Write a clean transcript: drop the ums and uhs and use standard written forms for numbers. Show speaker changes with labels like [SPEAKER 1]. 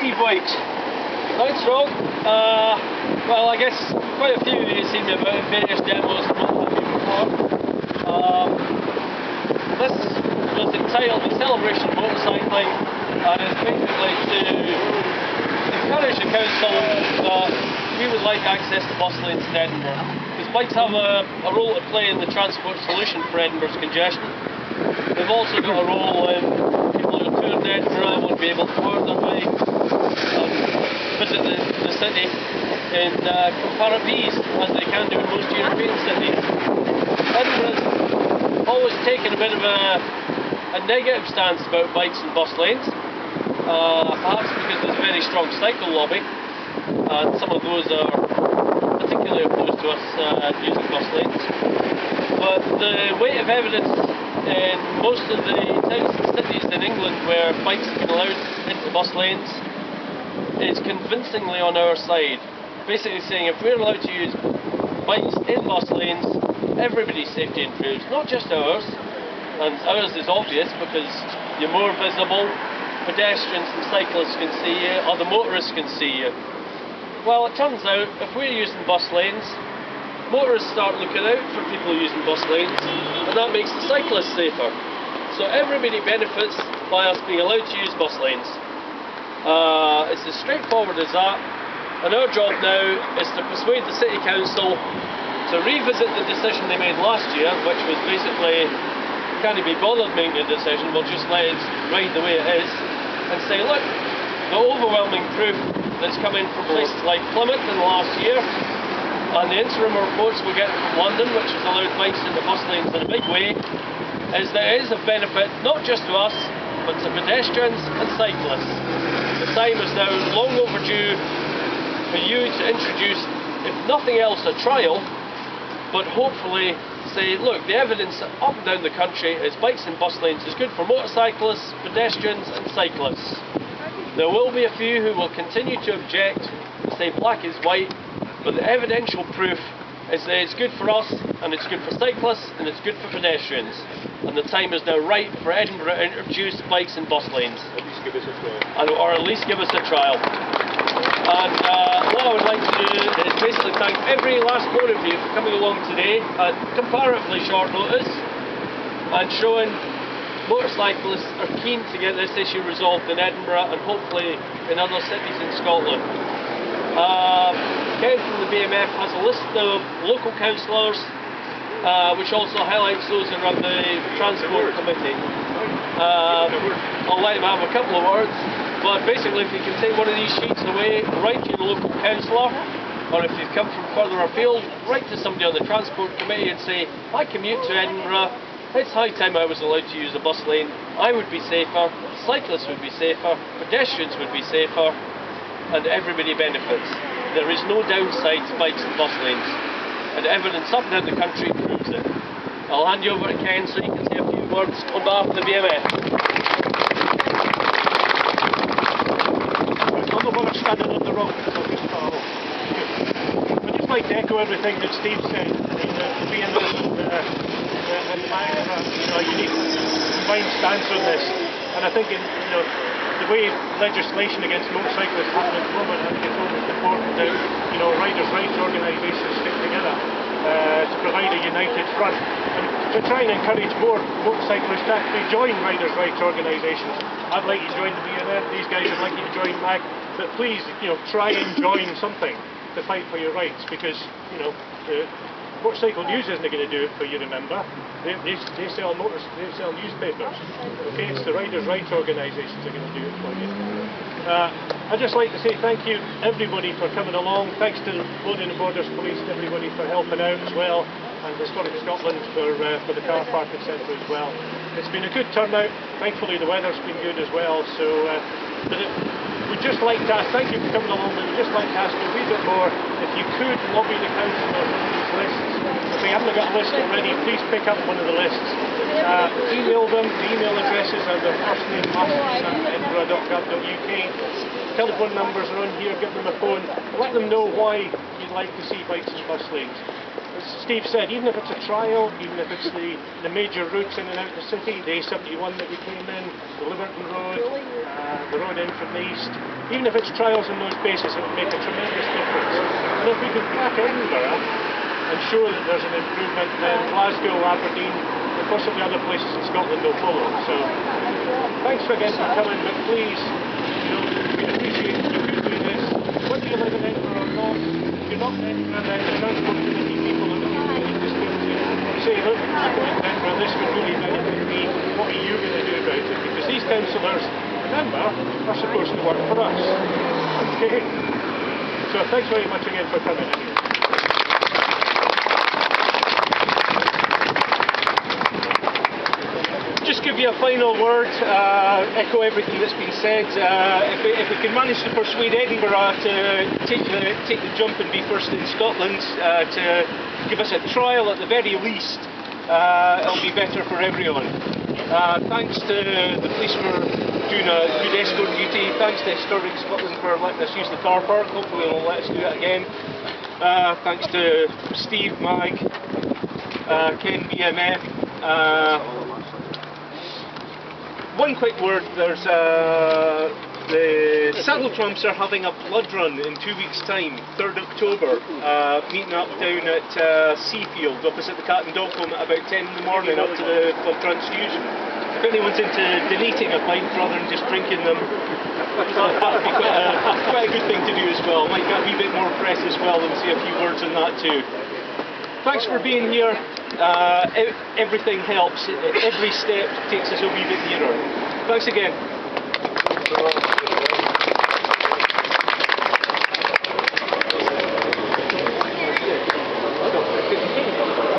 [SPEAKER 1] e-bikes. Thanks, Rob. Well, I guess quite a few of you have seen me about in various demos and what have you before. This was entitled The Celebration of Motorcycling, and it's basically to encourage the council that we would like access to bus lanes in Edinburgh. Because bikes have a role to play in the transport solution for Edinburgh's congestion. They've also got a role in people who are touring Edinburgh would be able to work their bike and visit the city in comparative ease, as they can do in most European cities. Edinburgh's always taken a bit of a negative stance about bikes and bus lanes, perhaps because there's a very strong cycle lobby, and some of those are particularly opposed to us using bus lanes. But the weight of evidence in most of the towns and cities in England where bikes have been allowed into bus lanes is convincingly on our side. Basically saying if we're allowed to use bikes in bus lanes, everybody's safety improves, not just ours. And ours is obvious because you're more visible, pedestrians and cyclists can see you, or the motorists can see you. Well, it turns out if we're using bus lanes, motorists start looking out for people using bus lanes, and that makes the cyclists safer. So everybody benefits by us being allowed to use bus lanes. It's as straightforward as that, and our job now is to persuade the City Council to revisit the decision they made last year, which was basically, can't be bothered making a decision, we'll just let it ride the way it is, and say, look, the overwhelming proof that's come in from places like Plymouth in the last year, and the interim reports we're getting from London, which has allowed bikes into bus lanes in a big way, is that it is a benefit not just to us, but to pedestrians and cyclists. The time is now long overdue for you to introduce, if nothing else, a trial, but hopefully say, look, the evidence up and down the country is bikes and bus lanes is good for motorcyclists, pedestrians and cyclists. There will be a few who will continue to object, say black is white, but the evidential proof is that it's good for us, and it's good for cyclists, and it's good for pedestrians. And the time is now right for Edinburgh to introduce bikes and bus lanes.
[SPEAKER 2] At least give us a trial.
[SPEAKER 1] Or at least give us a trial. And what I would like to do is basically thank every last one of you for coming along today at comparatively short notice and showing motorcyclists are keen to get this issue resolved in Edinburgh and hopefully in other cities in Scotland. Ken from the BMF has a list of local councillors which also highlights those who run the Transport Committee. I'll let him have a couple of words, but basically if you can take one of these sheets away, write to your local councillor, or if you've come from further afield, write to somebody on the Transport Committee and say, I commute to Edinburgh, it's high time I was allowed to use a bus lane, I would be safer, cyclists would be safer, pedestrians would be safer, and everybody benefits. There is no downside to bikes and bus lanes, and evidence up and down the country proves it. I'll hand you over to Ken so you can say a few words on behalf of the BMF.
[SPEAKER 2] I'm not bothered standing on the rock, so I'll just follow. I'd just like to echo everything that Steve said. The BMF and the MAG have a unique combined stance on this, and I think the way legislation against motorcyclists happen at the moment, I think it's almost important that riders' rights organisations stick together to provide a united front and to try and encourage more motorcyclists to actually join riders' rights organisations. I'd like you to join the BMF, these guys would like you to join MAG, but please, try and join something to fight for your rights, because the Motorcycle News isn't going to do it for you, remember. They sell newspapers. Okay, it's the riders' rights organisations that are going to do it for you. I'd just like to say thank you everybody for coming along. Thanks to the Road and Borders Police, everybody for helping out as well, and Historic Scotland for the car parking centre as well. It's been a good turnout. Thankfully the weather's been good as well. So we'd just like to ask, thank you for coming along, but we'd just like to ask a wee bit more, if you could lobby the councillors on these lists. If they haven't got a list already, please pick up one of the lists. Email them, the email addresses are their first name, last name at edinburgh.gov.uk. Telephone numbers are on here, give them a phone, let them know why you'd like to see bikes and bus lanes. As Steve said, even if it's a trial, even if it's the major routes in and out the city, the A71 that we came in, the Liverton Road, the road in from the east, even if it's trials on those bases, it will make a tremendous difference. And if we can crack Edinburgh and show that there's an improvement, then Glasgow, Aberdeen, and possibly other places in Scotland will follow. So thanks again for coming, but please, we appreciate you do this. Whether you live in Edinburgh or not, if you're not in Edinburgh, then there's unfortunately people that we just need to say, look, people in Edinburgh, this would really benefit me. What are you going to do about it? Because these councillors, remember, are supposed to work for us. Okay? So thanks very much again for coming. Just give you a final word, echo everything that's been said. If we can manage to persuade Edinburgh to take the jump and be first in Scotland, to give us a trial at the very least, it'll be better for everyone. Thanks to the police for doing a good escort duty. Thanks to Historic Scotland for letting us use the car park. Hopefully they'll let us do it again. Thanks to Steve, MAG, Ken BMF. One quick word, there's the Saddle Trumps are having a blood run in 2 weeks' time, 3rd October, meeting up down at Seafield, opposite the Cat and Dog Home at about 10 in the morning, up to the club transfusion. If anyone's into donating a pint rather than just drinking them, that would be quite a good thing to do as well. Might get a wee bit more press as well and say a few words on that too. Thanks for being here. Everything helps. Every step takes us a wee bit nearer. Thanks again.